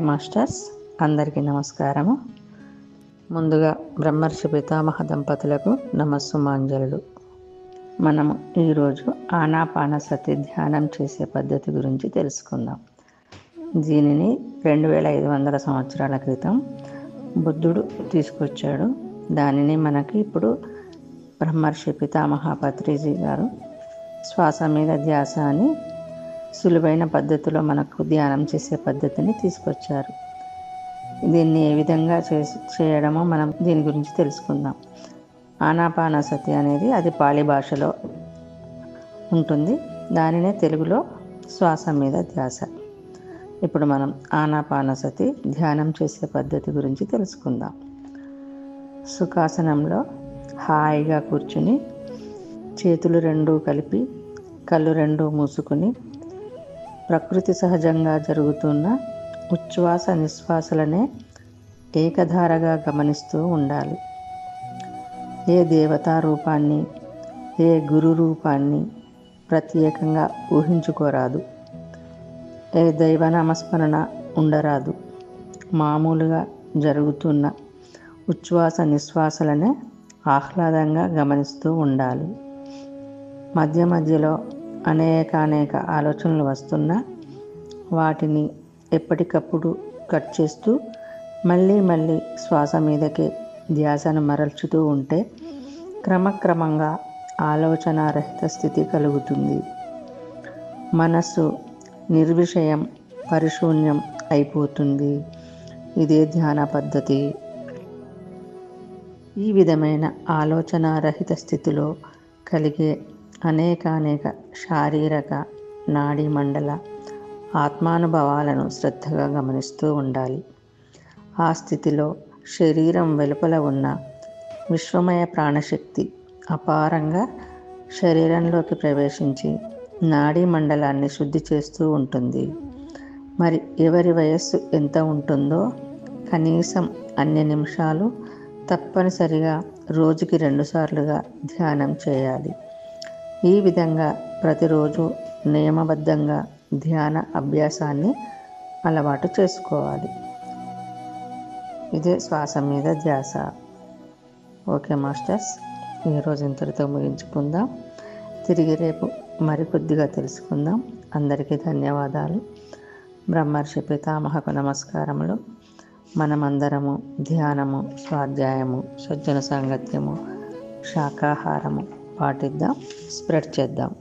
Masters, అందరికీ నమస్కారము. ముందుగా బ్రహ్మర్షి పితామహ దంపతులకు నమస్సుమాంజలులు. మనము ఈరోజు ఆనాపానసతి ధ్యానం చేసే పద్ధతి గురించి తెలుసుకుందాం. దీనిని 2500 సంవత్సరాల క్రితం బుద్ధుడు తీసుకొచ్చాడు. దానిని మనకి ఇప్పుడు బ్రహ్మర్షి పితామహ పత్రిజీ గారు శ్వాస మీద ధ్యాస అని సులువైన పద్ధతిలో మనకు ధ్యానం చేసే పద్ధతిని తీసుకొచ్చారు. దీన్ని ఏ విధంగా చేయడమో మనం దీని గురించి తెలుసుకుందాం. ఆనాపానసతి అనేది అది పాళీ భాషలో ఉంటుంది. దానినే తెలుగులో శ్వాస మీద ధ్యాస. ఇప్పుడు మనం ఆనాపానసతి ధ్యానం చేసే పద్ధతి గురించి తెలుసుకుందాం. సుఖాసనంలో హాయిగా కూర్చుని చేతులు రెండూ కలిపి కళ్ళు రెండూ మూసుకుని ప్రకృతి సహజంగా జరుగుతున్న ఉచ్ఛ్వాస నిశ్వాసలనే ఏకధారగా గమనిస్తూ ఉండాలి. ఏ దేవతా రూపాన్ని, ఏ గురు రూపాన్ని ప్రత్యేకంగా ఊహించుకోరాదు. ఏ దైవనామస్మరణ ఉండరాదు. మామూలుగా జరుగుతున్న ఉచ్ఛ్వాస నిశ్వాసలనే ఆహ్లాదంగా గమనిస్తూ ఉండాలి. మధ్య మధ్యలో అనేక ఆలోచనలు వస్తున్నా వాటిని ఎప్పటికప్పుడు కట్ చేస్తూ మళ్ళీ శ్వాస మీదకే ధ్యాసను మరల్చుతూ ఉంటే క్రమక్రమంగా ఆలోచనారహిత స్థితి కలుగుతుంది. మనస్సు నిర్విషయం, పరిశూన్యం అయిపోతుంది. ఇదే ధ్యాన పద్ధతి. ఈ విధమైన ఆలోచనారహిత స్థితిలో కలిగే అనేక శారీరక, నాడీ మండల, ఆత్మానుభవాలను శ్రద్ధగా గమనిస్తూ ఉండాలి. ఆ స్థితిలో శరీరం వెలుపల ఉన్న విశ్వమయ ప్రాణశక్తి అపారంగా శరీరంలోకి ప్రవేశించి నాడీ మండలాన్ని శుద్ధి చేస్తూ ఉంటుంది. మరి ఎవరి వయస్సు ఎంత ఉంటుందో కనీసం అన్ని నిమిషాలు తప్పనిసరిగా రోజుకి 2 సార్లుగా ధ్యానం చేయాలి. ఈ విధంగా ప్రతిరోజు నియమబద్ధంగా ధ్యాన అభ్యాసాన్ని అలవాటు చేసుకోవాలి. ఇదే శ్వాస మీద ధ్యాస. ఓకే మాస్టర్స్, ఈరోజు ఇంతటితో ముగించుకుందాం. తిరిగి రేపు మరికొద్దిగా తెలుసుకుందాం. అందరికీ ధన్యవాదాలు. బ్రహ్మర్షి పితామహకు నమస్కారములు. మనమందరము ధ్యానము, స్వాధ్యాయము, సజ్జన సాంగత్యము, శాకాహారము పాటిద్దాం, స్ప్రెడ్ చేద్దాం.